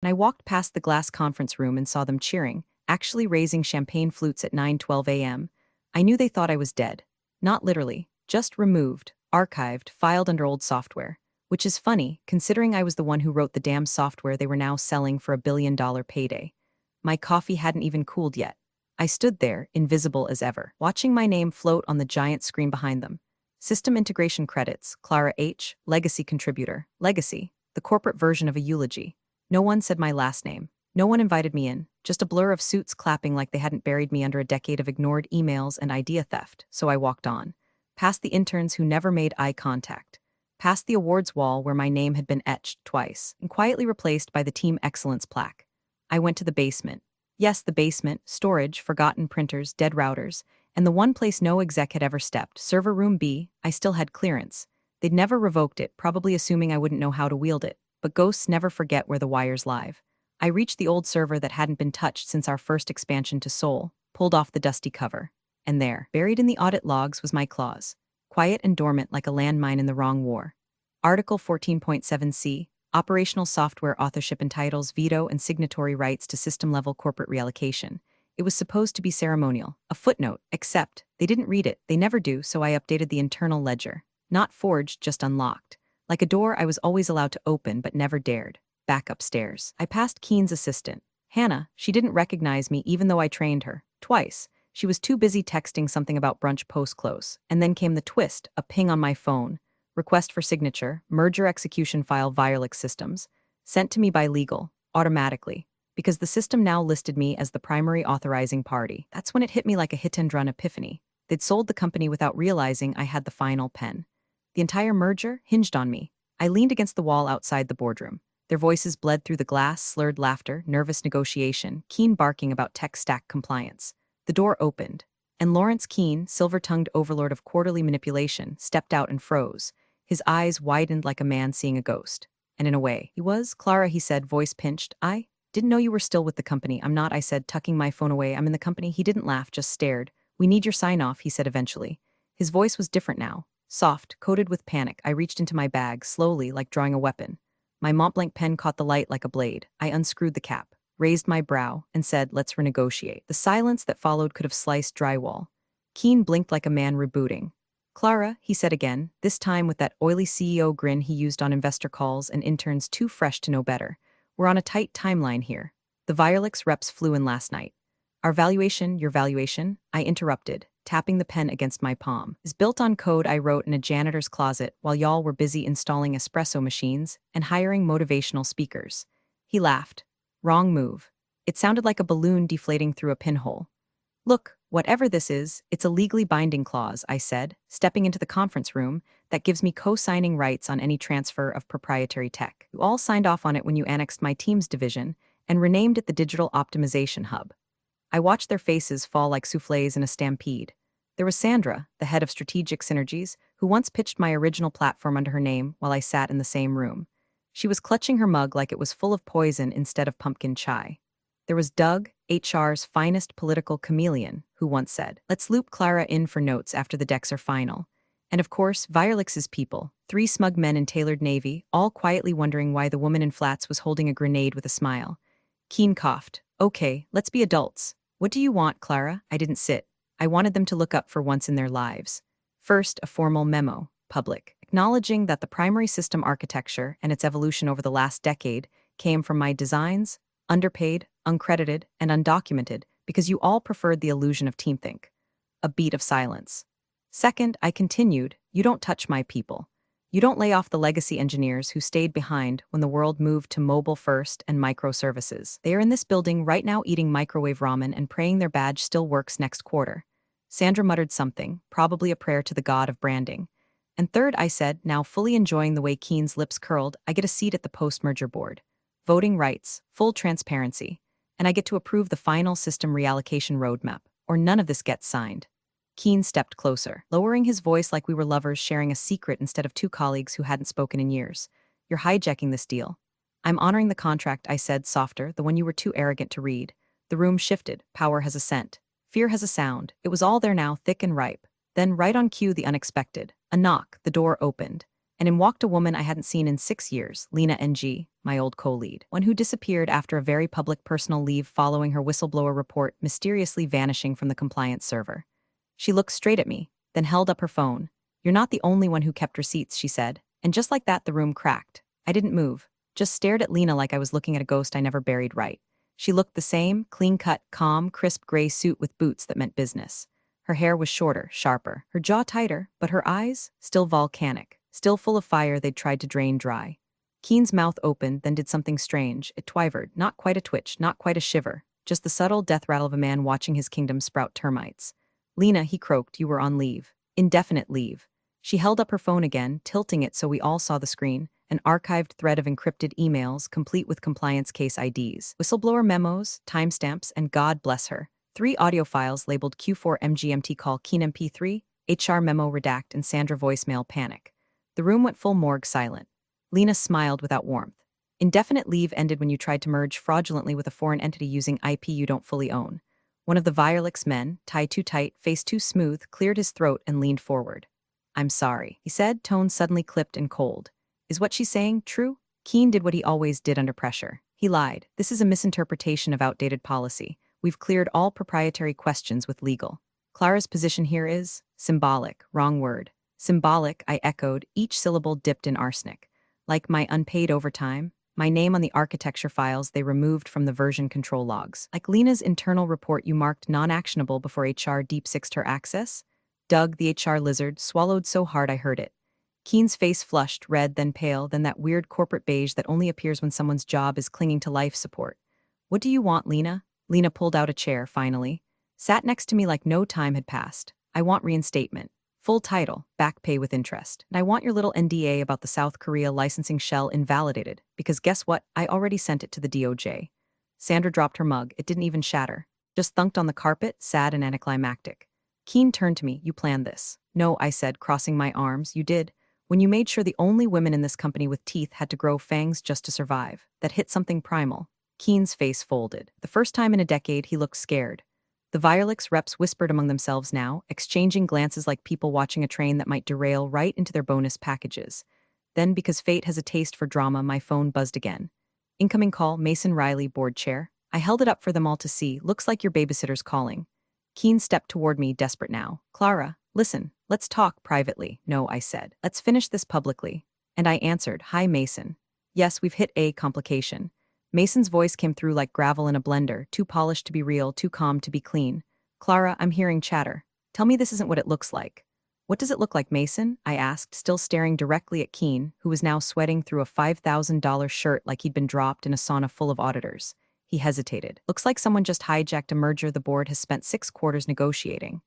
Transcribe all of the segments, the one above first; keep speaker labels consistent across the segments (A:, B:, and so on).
A: and I walked past the glass conference room and saw them cheering, actually raising champagne flutes at 9:12 a.m. I knew they thought I was dead. Not literally, just removed, archived, filed under old software. Which is funny, considering I was the one who wrote the damn software they were now selling for $1 billion payday. My coffee hadn't even cooled yet. I stood there, invisible as ever, watching my name float on the giant screen behind them. System integration credits, Clara H, legacy contributor, legacy, the corporate version of a eulogy. No one said my last name. No one invited me in, just a blur of suits clapping like they hadn't buried me under a decade of ignored emails and idea theft, so I walked on. Past the interns who never made eye contact. Past the awards wall where my name had been etched twice, and quietly replaced by the Team Excellence plaque. I went to the basement. Yes, the basement, storage, forgotten printers, dead routers, and the one place no exec had ever stepped, server room B. I still had clearance. They'd never revoked it, probably assuming I wouldn't know how to wield it, but ghosts never forget where the wires live. I reached the old server that hadn't been touched since our first expansion to Seoul, pulled off the dusty cover. And there, buried in the audit logs, was my clause. Quiet and dormant like a landmine in the wrong war. Article 14.7c, Operational Software Authorship Entitles Veto and Signatory Rights to System-Level Corporate Reallocation. It was supposed to be ceremonial, a footnote, except they didn't read it, they never do, so I updated the internal ledger. Not forged, just unlocked. Like a door I was always allowed to open but never dared. Back upstairs. I passed Keen's assistant. Hannah. She didn't recognize me even though I trained her. Twice. She was too busy texting something about brunch post-close. And then came the twist, a ping on my phone. Request for signature, merger execution file Virelix Systems. Sent to me by legal, automatically. Because the system now listed me as the primary authorizing party. That's when it hit me like a hit-and-run epiphany. They'd sold the company without realizing I had the final pen. The entire merger hinged on me. I leaned against the wall outside the boardroom. Their voices bled through the glass, slurred laughter, nervous negotiation, Keen barking about tech stack compliance. The door opened, and Lawrence Keen, silver-tongued overlord of quarterly manipulation, stepped out and froze. His eyes widened like a man seeing a ghost. And in a way, he was. Clara, he said, voice pinched. I didn't know you were still with the company. I'm not, I said, tucking my phone away. I'm in the company. He didn't laugh, just stared. We need your sign-off, he said eventually. His voice was different now. Soft, coated with panic. I reached into my bag, slowly, like drawing a weapon. My Montblanc pen caught the light like a blade. I unscrewed the cap, raised my brow, and said, let's renegotiate. The silence that followed could have sliced drywall. Keen blinked like a man rebooting. Clara, he said again, this time with that oily CEO grin he used on investor calls and interns too fresh to know better. We're on a tight timeline here. The Virelix reps flew in last night. Our valuation, your valuation, I interrupted, tapping the pen against my palm, is built on code I wrote in a janitor's closet while y'all were busy installing espresso machines and hiring motivational speakers. He laughed. Wrong move. It sounded like a balloon deflating through a pinhole. Look, whatever this is, it's a legally binding clause, I said, stepping into the conference room, that gives me co-signing rights on any transfer of proprietary tech. You all signed off on it when you annexed my team's division and renamed it the Digital Optimization Hub. I watched their faces fall like soufflés in a stampede. There was Sandra, the head of strategic synergies, who once pitched my original platform under her name while I sat in the same room. She was clutching her mug like it was full of poison instead of pumpkin chai. There was Doug, HR's finest political chameleon, who once said, let's loop Clara in for notes after the decks are final. And of course, Virelix's people, 3 smug men in tailored navy, all quietly wondering why the woman in flats was holding a grenade with a smile. Keen coughed. Okay, let's be adults. What do you want, Clara? I didn't sit. I wanted them to look up for once in their lives. First, a formal memo, public, acknowledging that the primary system architecture and its evolution over the last decade came from my designs, underpaid, uncredited, and undocumented, because you all preferred the illusion of teamthink. A beat of silence. Second, I continued, you don't touch my people. You don't lay off the legacy engineers who stayed behind when the world moved to mobile first and microservices. They are in this building right now eating microwave ramen and praying their badge still works next quarter. Sandra muttered something, probably a prayer to the god of branding. And third, I said, now fully enjoying the way Keen's lips curled, I get a seat at the post-merger board. Voting rights, full transparency, and I get to approve the final system reallocation roadmap, or none of this gets signed. Keen stepped closer, lowering his voice like we were lovers sharing a secret instead of 2 colleagues who hadn't spoken in years. You're hijacking this deal. I'm honoring the contract, I said, softer, the one you were too arrogant to read. The room shifted. Power has a scent. Fear has a sound. It was all there now, thick and ripe. Then, right on cue, the unexpected. A knock. The door opened. And in walked a woman I hadn't seen in 6 years, Lena NG, my old co-lead, one who disappeared after a very public personal leave following her whistleblower report mysteriously vanishing from the compliance server. She looked straight at me, then held up her phone. "You're not the only one who kept receipts," she said. And just like that, the room cracked. I didn't move, just stared at Lena like I was looking at a ghost I never buried right. She looked the same, clean-cut, calm, crisp gray suit with boots that meant business. Her hair was shorter, sharper, her jaw tighter, but her eyes, still volcanic, still full of fire they'd tried to drain dry. Keen's mouth opened, then did something strange. It twivered, not quite a twitch, not quite a shiver, just the subtle death rattle of a man watching his kingdom sprout termites. "Lena," he croaked, "you were on leave. Indefinite leave." She held up her phone again, tilting it so we all saw the screen, an archived thread of encrypted emails, complete with compliance case IDs, whistleblower memos, timestamps, and God bless her, 3 audio files labeled Q4 MGMT call Keen MP3, HR memo redact, and Sandra voicemail panic. The room went full morgue silent. Lena smiled without warmth. "Indefinite leave ended when you tried to merge fraudulently with a foreign entity using IP you don't fully own." One of the Virelix men, tie too tight, face too smooth, cleared his throat and leaned forward. "I'm sorry," he said, tone suddenly clipped and cold. "Is what she's saying true?" Keen did what he always did under pressure. He lied. "This is a misinterpretation of outdated policy. We've cleared all proprietary questions with legal." Clara's position here is symbolic, wrong word. Symbolic, I echoed, each syllable dipped in arsenic. Like my unpaid overtime, my name on the architecture files they removed from the version control logs. Like Lena's internal report you marked non-actionable before HR deep-sixed her access? Doug, the HR lizard, swallowed so hard I heard it. Keen's face flushed, red, then pale, then that weird corporate beige that only appears when someone's job is clinging to life support. "What do you want, Lena?" Lena pulled out a chair, finally. Sat next to me like no time had passed. "I want reinstatement. Full title, back pay with interest. And I want your little NDA about the South Korea licensing shell invalidated, because guess what? I already sent it to the DOJ. Sandra dropped her mug. It didn't even shatter. Just thunked on the carpet, sad and anticlimactic. Keen turned to me. "You planned this." "No," I said, crossing my arms. "You did. When you made sure the only women in this company with teeth had to grow fangs just to survive. That hit something primal." Keen's face folded. The first time in a decade, he looked scared. The Virelix reps whispered among themselves now, exchanging glances like people watching a train that might derail right into their bonus packages. Then, because fate has a taste for drama, my phone buzzed again. "Incoming call, Mason Riley, board chair." I held it up for them all to see. "Looks like your babysitter's calling." Keen stepped toward me, desperate now. "Clara, listen, let's talk privately." "No," I said. "Let's finish this publicly." And I answered, "Hi, Mason. Yes, we've hit a complication." Mason's voice came through like gravel in a blender, too polished to be real, too calm to be clean. "Clara, I'm hearing chatter. Tell me this isn't what it looks like." "What does it look like, Mason?" I asked, still staring directly at Keen, who was now sweating through a $5,000 shirt like he'd been dropped in a sauna full of auditors. He hesitated. "Looks like someone just hijacked a merger the board has spent 6 quarters negotiating."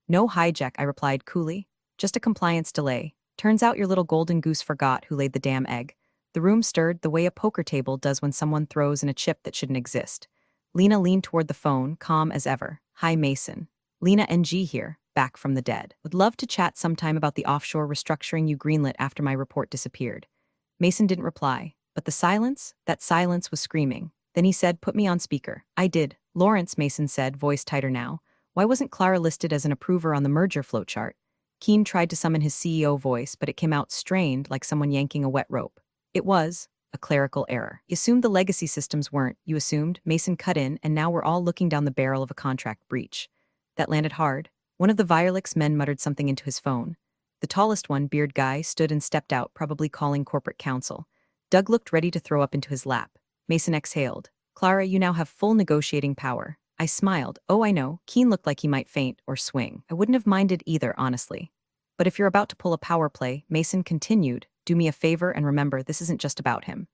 A: "No hijack," I replied coolly. "Just a compliance delay. Turns out your little golden goose forgot who laid the damn egg." The room stirred the way a poker table does when someone throws in a chip that shouldn't exist. Lena leaned toward the phone, calm as ever. "Hi, Mason. Lena NG here, back from the dead. Would love to chat sometime about the offshore restructuring you greenlit after my report disappeared." Mason didn't reply, but the silence, that silence was screaming. Then he said, "Put me on speaker." I did. "Lawrence," Mason said, voice tighter now. "Why wasn't Clara listed as an approver on the merger flowchart?" Keen tried to summon his CEO voice, but it came out strained like someone yanking a wet rope. "It was a clerical error. You assumed the legacy systems weren't. You assumed." Mason cut in, "and now we're all looking down the barrel of a contract breach." That landed hard. One of the Virelix men muttered something into his phone. The tallest one, beard guy, stood and stepped out, probably calling corporate counsel. Doug looked ready to throw up into his lap. Mason exhaled. "Clara, you now have full negotiating power." I smiled. "Oh, I know." Keen looked like he might faint or swing. I wouldn't have minded either, honestly. "But if you're about to pull a power play," Mason continued, "do me a favor and remember this isn't just about him.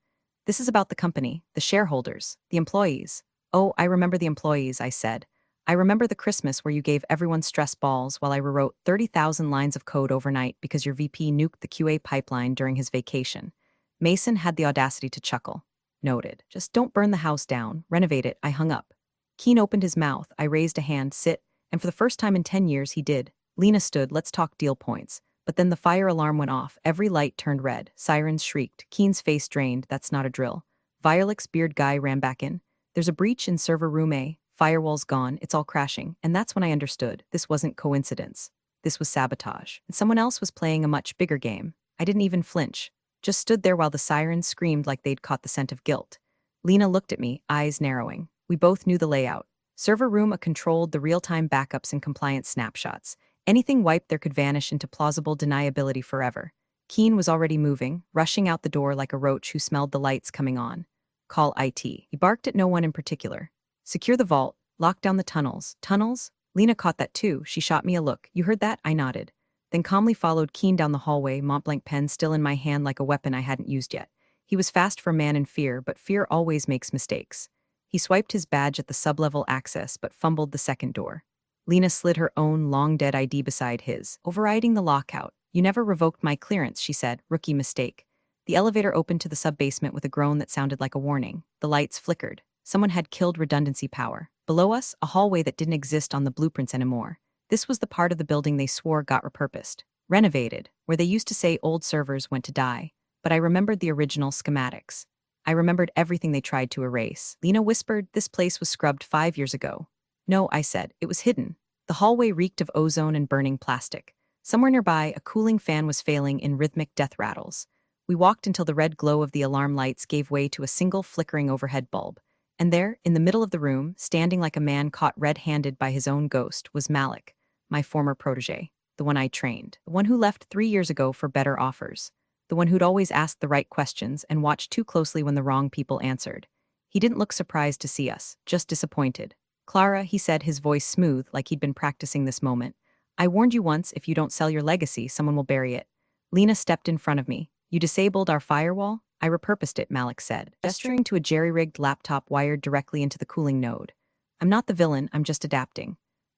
A: This is about the company, the shareholders, the employees." "Oh, I remember the employees," I said. "I remember the Christmas where you gave everyone stress balls while I rewrote 30,000 lines of code overnight because your VP nuked the QA pipeline during his vacation." Mason had the audacity to chuckle. "Noted. Just don't burn the house down. Renovate it." I hung up. Keen opened his mouth. I raised a hand, "Sit," and for the first time in 10 years he did. Lena stood. "Let's talk deal points." But then the fire alarm went off. Every light turned red. Sirens shrieked. Keen's face drained. "That's not a drill." Virelix beard guy ran back in. "There's a breach in server room A. Firewall's gone. It's all crashing." And that's when I understood. This wasn't coincidence. This was sabotage. And someone else was playing a much bigger game. I didn't even flinch, just stood there while the sirens screamed like they'd caught the scent of guilt. Lena looked at me, eyes narrowing. We both knew the layout. Server room controlled the real-time backups and compliance snapshots. Anything wiped there could vanish into plausible deniability forever. Keen was already moving, rushing out the door like a roach who smelled the lights coming on. Call IT. He barked at no one in particular. Secure the vault, lock down the tunnels. Tunnels? Lena caught that too. She shot me a look. You heard that? I nodded. Then calmly followed Keen down the hallway, Montblanc pen still in my hand like a weapon I hadn't used yet. He was fast for a man in fear, but fear always makes mistakes. He swiped his badge at the sub-level access, but fumbled the second door. Lena slid her own long-dead ID beside his, overriding the lockout. You never revoked my clearance, she said. Rookie mistake. The elevator opened to the sub-basement with a groan that sounded like a warning. The lights flickered. Someone had killed redundancy power. Below us, a hallway that didn't exist on the blueprints anymore. This was the part of the building they swore got repurposed. Renovated, where they used to say old servers went to die. But I remembered the original schematics. I remembered everything they tried to erase. Lena whispered, this place was scrubbed 5 years ago. No, I said, it was hidden. The hallway reeked of ozone and burning plastic. Somewhere nearby, a cooling fan was failing in rhythmic death rattles. We walked until the red glow of the alarm lights gave way to a single flickering overhead bulb. And there, in the middle of the room, standing like a man caught red-handed by his own ghost, was Malik, my former protege, the one I trained, the one who left 3 years ago for better offers, the one who'd always asked the right questions and watched too closely when the wrong people answered. He didn't look surprised to see us, just disappointed. Clara, he said, his voice smooth, like he'd been practicing this moment. I warned you once, if you don't sell your legacy, someone will bury it. Lena stepped in front of me. You disabled our firewall? I repurposed it, Malik said, gesturing to a jerry-rigged laptop wired directly into the cooling node. I'm not the villain, I'm just adapting.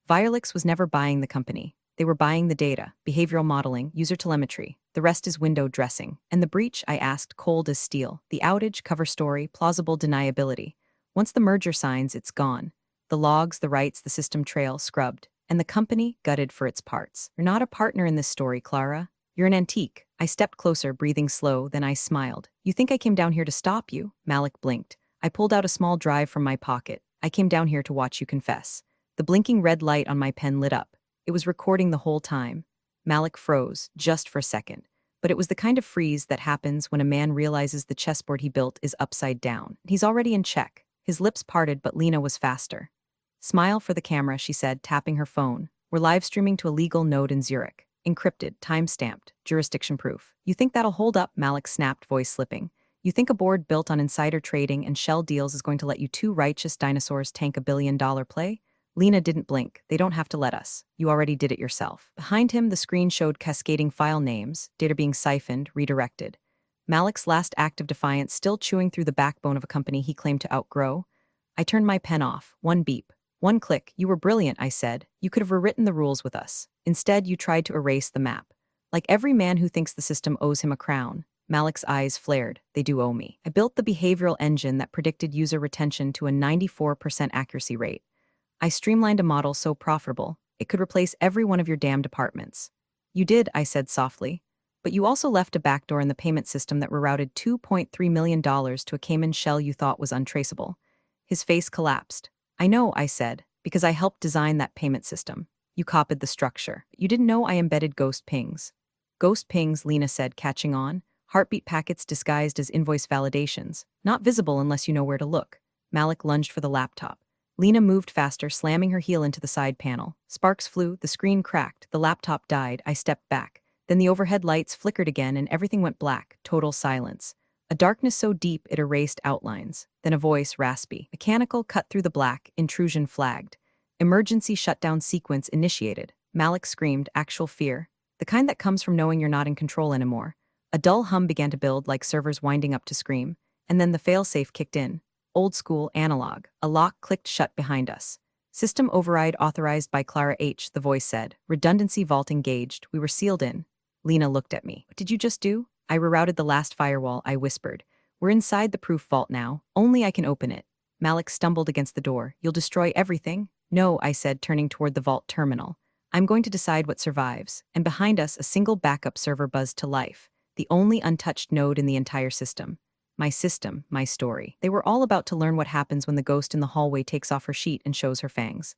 A: Virelix was never buying the company. They were buying the data, behavioral modeling, user telemetry. The rest is window dressing. And the breach, I asked, cold as steel. The outage, cover story, plausible deniability. Once the merger signs, it's gone. The logs, the rights, the system trail, scrubbed. And the company, gutted for its parts. You're not a partner in this story, Clara. You're an antique. I stepped closer, breathing slow, then I smiled. You think I came down here to stop you? Malik blinked. I pulled out a small drive from my pocket. I came down here to watch you confess. The blinking red light on my pen lit up. It was recording the whole time. Malik froze, just for a second. But it was the kind of freeze that happens when a man realizes the chessboard he built is upside down. He's already in check. His lips parted, but Lena was faster. Smile for the camera, she said, tapping her phone. We're live streaming to a legal node in Zurich. Encrypted, time-stamped, jurisdiction-proof. You think that'll hold up? Malik snapped, voice slipping. You think a board built on insider trading and shell deals is going to let you two righteous dinosaurs tank $1 billion play? Lena didn't blink. They don't have to let us. You already did it yourself. Behind him, the screen showed cascading file names, data being siphoned, redirected. Malik's last act of defiance still chewing through the backbone of a company he claimed to outgrow. I turned my pen off. One beep. One click. You were brilliant, I said. You could have rewritten the rules with us. Instead, you tried to erase the map. Like every man who thinks the system owes him a crown. Malik's eyes flared. They do owe me. I built the behavioral engine that predicted user retention to a 94% accuracy rate. I streamlined a model so profitable, it could replace every one of your damn departments. You did, I said softly. But you also left a backdoor in the payment system that rerouted $2.3 million to a Cayman shell you thought was untraceable. His face collapsed. I know, I said, because I helped design that payment system. You copied the structure. You didn't know I embedded ghost pings. Ghost pings, Lena said, catching on. Heartbeat packets disguised as invoice validations. Not visible unless you know where to look. Malik lunged for the laptop. Lena moved faster, slamming her heel into the side panel. Sparks flew, the screen cracked, the laptop died. I stepped back. Then the overhead lights flickered again and everything went black, total silence. A darkness so deep it erased outlines. Then a voice, raspy, mechanical, cut through the black, intrusion flagged. Emergency shutdown sequence initiated. Malik screamed, actual fear. The kind that comes from knowing you're not in control anymore. A dull hum began to build like servers winding up to scream. And then the failsafe kicked in. Old school, analog. A lock clicked shut behind us. System override authorized by Clara H, the voice said. Redundancy vault engaged. We were sealed in. Lena looked at me. What did you just do? I rerouted the last firewall, I whispered. We're inside the proof vault now. Only I can open it. Malik stumbled against the door. You'll destroy everything? No, I said, turning toward the vault terminal. I'm going to decide what survives. And behind us, a single backup server buzzed to life. The only untouched node in the entire system. My system, my story. They were all about to learn what happens when the ghost in the hallway takes off her sheet and shows her fangs.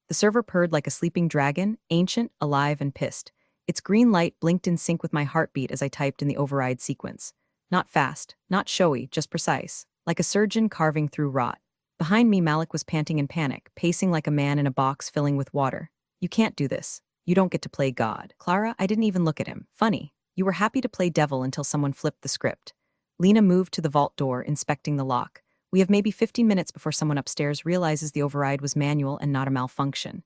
A: The server purred like a sleeping dragon, ancient, alive, and pissed. Its green light blinked in sync with my heartbeat as I typed in the override sequence. Not fast, not showy, just precise, like a surgeon carving through rot. Behind me, Malik was panting in panic, pacing like a man in a box filling with water. You can't do this. You don't get to play God. Clara, I didn't even look at him. Funny. You were happy to play devil until someone flipped the script. Lena moved to the vault door, inspecting the lock. We have maybe 15 minutes before someone upstairs realizes the override was manual and not a malfunction.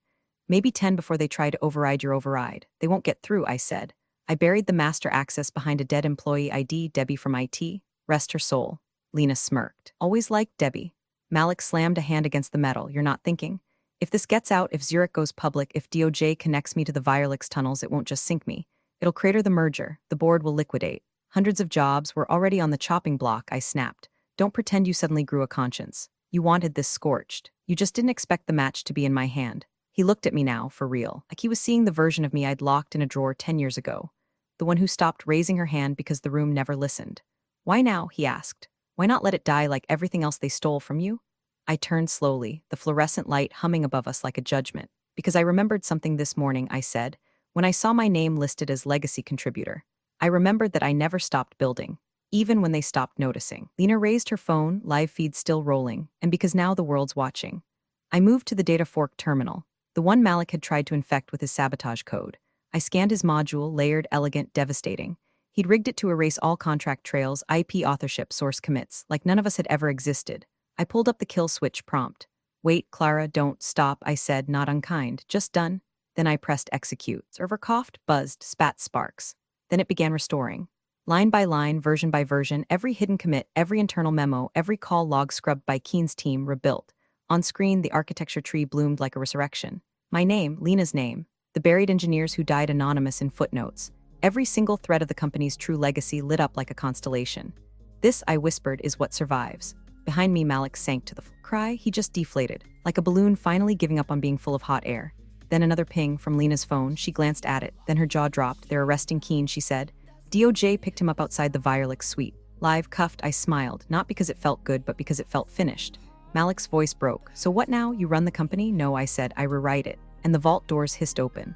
A: Maybe 10 before they try to override your override. They won't get through, I said. I buried the master access behind a dead employee ID, Debbie from IT. Rest her soul. Lena smirked. Always liked Debbie. Malik slammed a hand against the metal. You're not thinking? If this gets out, if Zurich goes public, if DOJ connects me to the Wirelix tunnels, it won't just sink me. It'll crater the merger. The board will liquidate. Hundreds of jobs were already on the chopping block, I snapped. Don't pretend you suddenly grew a conscience. You wanted this scorched. You just didn't expect the match to be in my hand. He looked at me now, for real, like he was seeing the version of me I'd locked in a drawer 10 years ago. The one who stopped raising her hand because the room never listened. Why now, he asked. Why not let it die like everything else they stole from you? I turned slowly, the fluorescent light humming above us like a judgment. Because I remembered something this morning, I said, when I saw my name listed as legacy contributor. I remembered that I never stopped building, even when they stopped noticing. Lena raised her phone, live feed still rolling, and because now the world's watching. I moved to the data fork terminal, the one Malik had tried to infect with his sabotage code. I scanned his module, layered, elegant, devastating. He'd rigged it to erase all contract trails, IP authorship, source commits, like none of us had ever existed. I pulled up the kill switch prompt. Wait, Clara, don't stop, I said, not unkind. Just done. Then I pressed execute. Server coughed, buzzed, spat sparks. Then it began restoring. Line by line, version by version, every hidden commit, every internal memo, every call log scrubbed by Keen's team rebuilt. On screen, the architecture tree bloomed like a resurrection. My name, Lena's name, the buried engineers who died anonymous in footnotes. Every single thread of the company's true legacy lit up like a constellation. This, I whispered, is what survives. Behind me, Malik sank to the floor. Cry, he just deflated, like a balloon finally giving up on being full of hot air. Then another ping from Lena's phone. She glanced at it, then her jaw dropped. They're arresting Keen, she said. DOJ picked him up outside the Wirelix suite. Live cuffed, I smiled, not because it felt good, but because it felt finished. Malik's voice broke. So what now? You run the company? No, I said, I rewrite it. And the vault doors hissed open.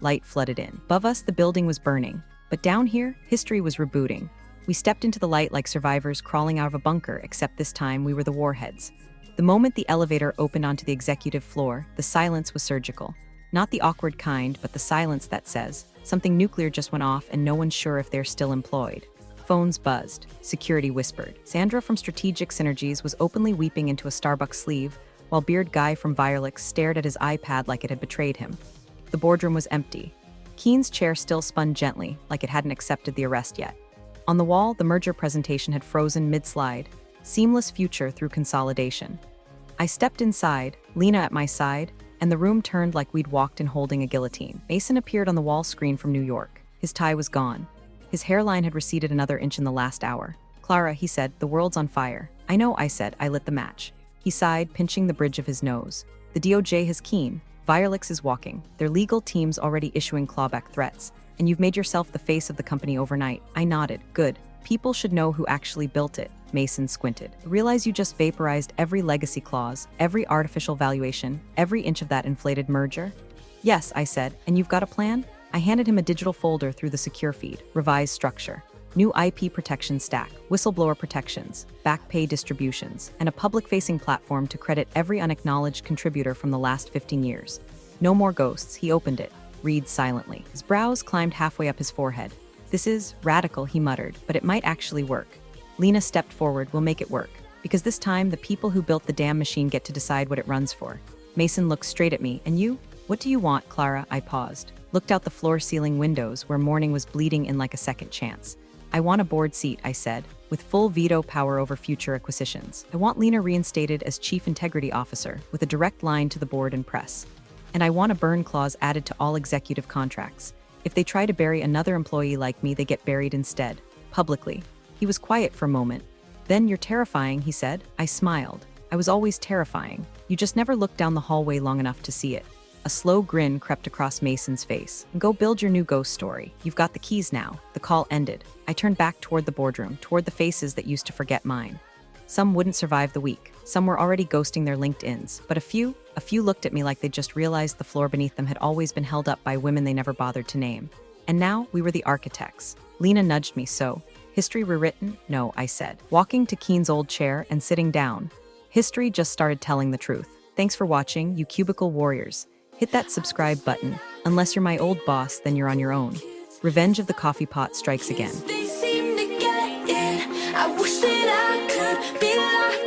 A: Light flooded in. Above us, the building was burning. But down here, history was rebooting. We stepped into the light like survivors crawling out of a bunker, except this time we were the warheads. The moment the elevator opened onto the executive floor, the silence was surgical. Not the awkward kind, but the silence that says, something nuclear just went off and no one's sure if they're still employed. Phones buzzed. Security whispered. Sandra from Strategic Synergies was openly weeping into a Starbucks sleeve, while Beard Guy from Wirelix stared at his iPad like it had betrayed him. The boardroom was empty. Keen's chair still spun gently, like it hadn't accepted the arrest yet. On the wall, the merger presentation had frozen mid-slide. Seamless future through consolidation. I stepped inside, Lena at my side, and the room turned like we'd walked in holding a guillotine. Mason appeared on the wall screen from New York. His tie was gone. His hairline had receded another inch in the last hour. Clara, he said, the world's on fire. I know, I said. I lit the match. He sighed, pinching the bridge of his nose. The DOJ has Keen. Wirelix is walking. Their legal team's already issuing clawback threats. And you've made yourself the face of the company overnight. I nodded. Good. People should know who actually built it. Mason squinted. Realize you just vaporized every legacy clause, every artificial valuation, every inch of that inflated merger? Yes, I said. And you've got a plan? I handed him a digital folder through the secure feed. Revised structure. New IP protection stack, whistleblower protections, back pay distributions, and a public-facing platform to credit every unacknowledged contributor from the last 15 years. No more ghosts. He opened it. Read silently. His brows climbed halfway up his forehead. This is radical, he muttered, but it might actually work. Lena stepped forward. We'll make it work. Because this time, the people who built the damn machine get to decide what it runs for. Mason looked straight at me. And you? What do you want, Clara? I paused. Looked out the floor-ceiling windows where morning was bleeding in like a second chance. I want a board seat, I said, with full veto power over future acquisitions. I want Lena reinstated as Chief Integrity Officer, with a direct line to the board and press. And I want a burn clause added to all executive contracts. If they try to bury another employee like me, they get buried instead, publicly. He was quiet for a moment. Then, you're terrifying, he said. I smiled. I was always terrifying. You just never looked down the hallway long enough to see it. A slow grin crept across Mason's face. Go build your new ghost story. You've got the keys now. The call ended. I turned back toward the boardroom, toward the faces that used to forget mine. Some wouldn't survive the week. Some were already ghosting their LinkedIns. But a few looked at me like they just realized the floor beneath them had always been held up by women they never bothered to name. And now we were the architects. Lena nudged me, so, history rewritten? No, I said, walking to Keen's old chair and sitting down. History just started telling the truth. Thanks for watching, you cubicle warriors. Hit that subscribe button. Unless you're my old boss, then you're on your own. Revenge of the coffee pot strikes again.
B: They seem to get it. I wish that I could be like